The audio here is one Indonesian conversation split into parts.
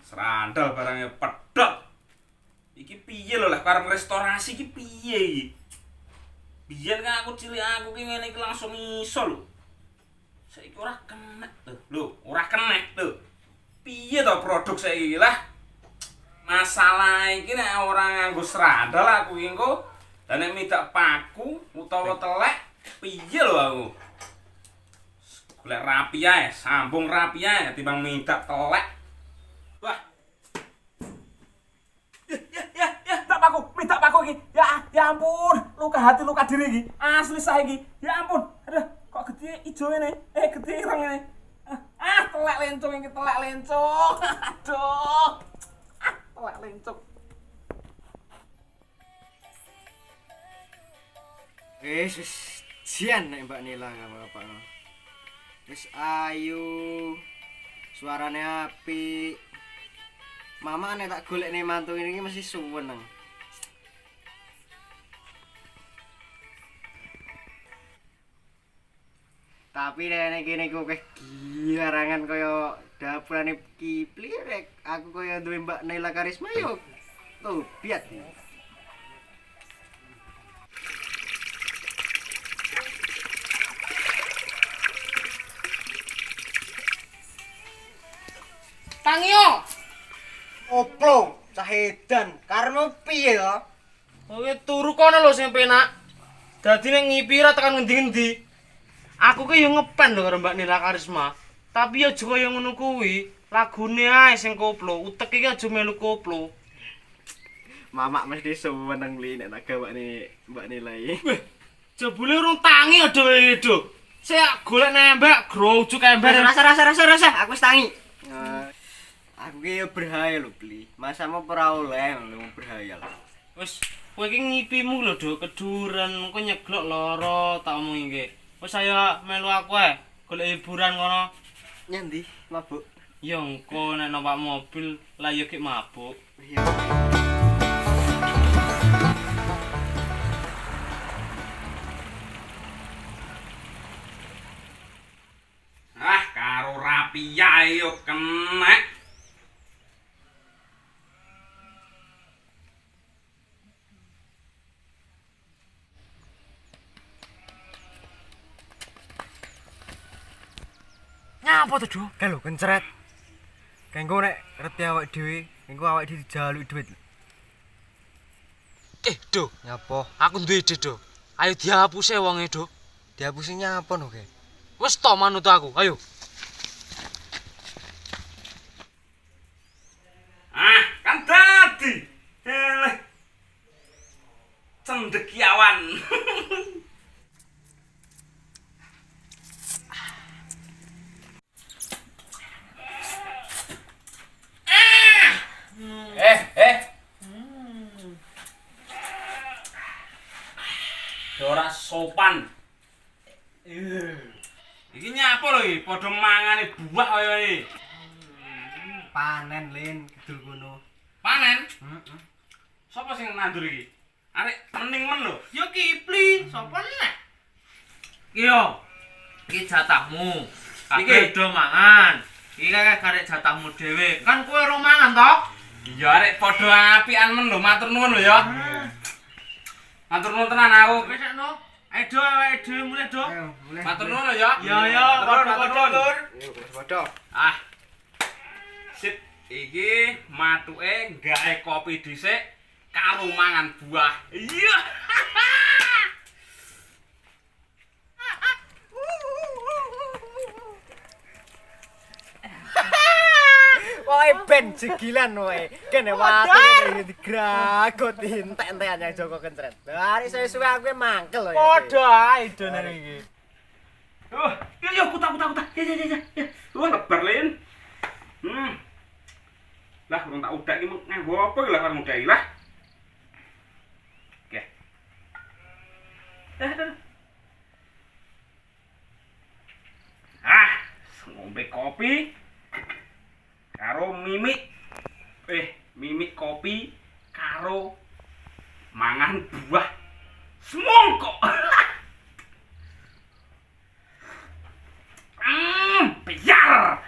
Serandal barangnya pedot. Iki piye lho lah karep restorasi iki piye iki? Biyen kan aku cilik aku ki ngene iki langsung iso lho. Saiki ora kenek lho. Lho, ora kenek lho. Piye to produk saiki lah? Masalah iki nek ora nganggo serandal aku iki engko dan nek midak paku utawa telek piye lho aku? Golek rapi ae, sambung rapi ae timbang midak telek. Wah. Minta paku iki. Ya ampun, luka hati luka diri iki. Asli saya iki. Ya ampun. Aduh, kok gede ijo ngene? Gede ireng ngene. Telek lencung iki, telek lencung. Aduh. Telek lencung. Wis jian nek Mbak Nila apa-apa. Wis ayu. Suarane apik. Mama nek tak golekne mantu ini mesti suweneng. Tapi nek kene ku giarangan kaya dapurane Kipli rek aku kaya duwe Mbak Naila Karisma yo. Tuh, biat. Tangio. Oplo, cahedan, karena piye to? Kowe turu kono lho sing penak. Dadi nek ngipi ra tekan ngendi-endi. Aku ki yo ngepen lho karo Mbak Nila Karisma. Tapi aja kaya ngono kuwi. Lagune ae sing koplo, utek iki aja melu koplo. Mamak mesti suweneng li nek tak gawane Mbak Nila iki. Weh, jebule urung tangi ado wedo. Sik golek nembak grojuk ember. Rasa, aku wis tangi. Aku ki yo berhaya lho, Bli. Masamu ora oleh lho berhaya lho. Wis, kowe iki ngipimu lho, Do, keduren, engko nyeglok lara, tak omongi iki. Wis ayo melu aku ae, golek hiburan kono. Nyendi mabuk? Ya engko nek numpak mobil lah yo ki mabuk. Iya. Karo rapi ae yo kenek. Ngapa to, Do? Kan lho kencret. Kanggo nek reti awak dhewe, engko awak dhewe dijaluki dhuwit. Do, Nyapa? aku duwe ide, Do. Ayo dihapuse wonge, Do. Dihapusi nyapa no, Ge? Wis to manut aku, ayo. Kan dadi. Cendekiawan. Ora sopan. Iki nyapa lho iki? Padha mangane buah kaya iki. Panen, Lin, kidul kono. Panen? Heeh. Sopo sing nandur iki? Arek pening men lho. Yo Kipli, sapa nek? Yo. Iki jatahmu. Kabeh do mangan. Iki kakek karek jatahmu dhewe. Kan kowe ora mangan to? Ya arek padha apian men lho, matur nuwun lho ya. Matur nuwun tenan aku. Wis no. Ayo do awake dhewe mulih do. Ayo, mulai. Matur nuwun lho ya. Ya, padha-padha. Ayo, padha. Sip, iki matuke gawe kopi dhisik karo mangan buah. Iya. Woe ben jegilan woe. Kene watu iki digragot entek-entekan yang Joko kencret. Hari suwe-suwe aku mangkel lho. Padha ae do nang iki. Yo kutak. Ya. Lebar Lin. Lah urung tak udak iki nganggo apa iki lah karo mudak iki lah. Oke. Ngombe kopi mimik mimik kopi karo mangan buah semongko. Biar.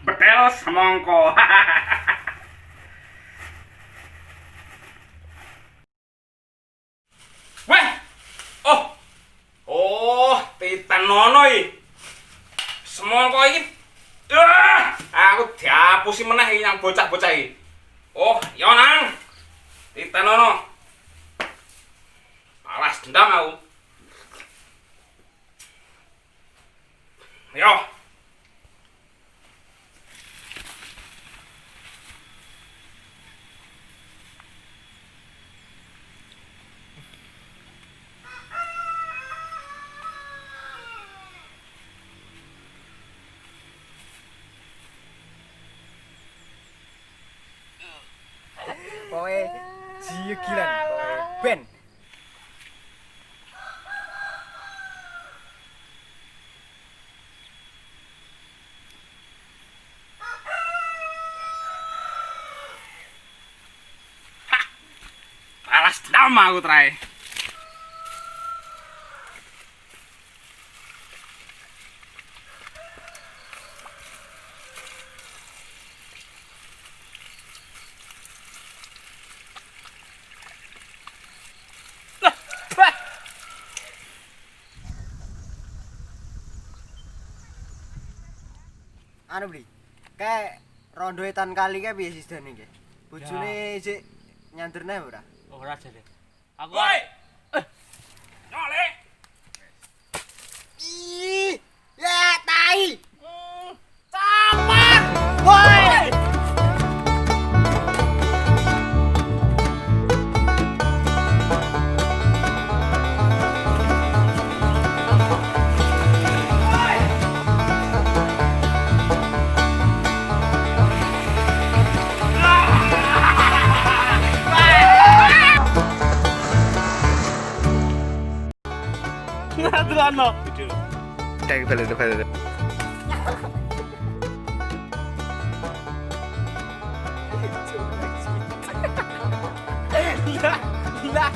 Betel semongko. Weh. Oh, titanono iki. Semongko iki. Aku diapusi meneh iki yang bocah-bocah iki. Oh, yo nang. Titanono. Balas dendam aku. Yo. Pokoke jigilan, ben. Balas dendam aku terakhir. Anu Bli. Kayak rondo etan kali kae piye sistemnya iki? Bojone sik nyanderne ora? Ora jare. Aku Woi. Nyolek. Ih, ya tai. Taman. Woi. Ngadrano. Tak balik. Lah.